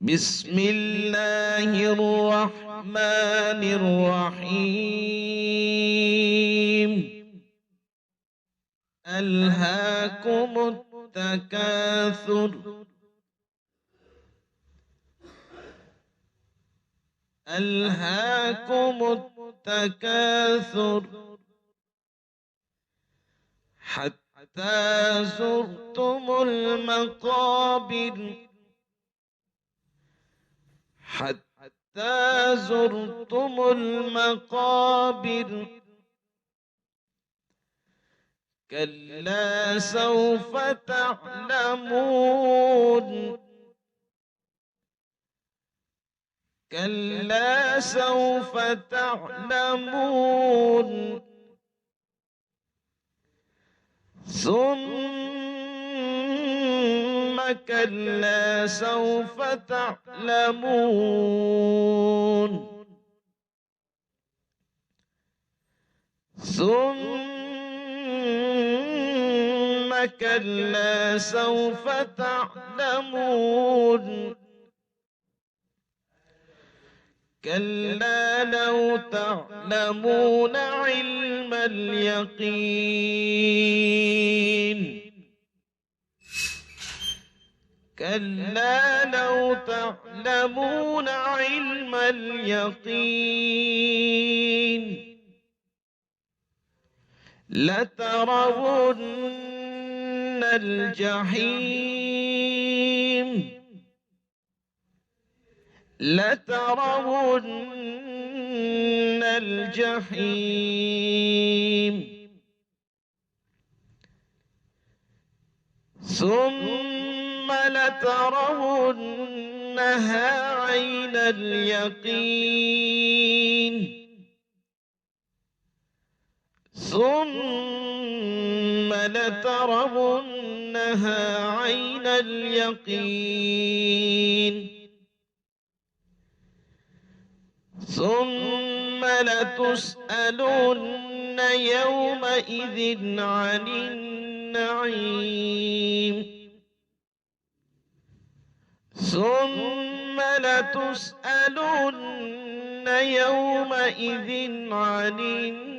بسم الله الرحمن الرحيم. ألهاكم التكاثر ألهاكم التكاثر حتى زرتم المقابر كلا سوف تعلمون ثم كلا سوف تعلمون ثم كلا سوف تعلمون كلا لو تعلمون علم اليقين كلا لو تعلمون علم اليقين لترون الجحيم ثم لترونها عين اليقين ثم لترونها عين اليقين ثم لتسألن يومئذ عن النعيم ثم لتسألن يومئذ عن النعيم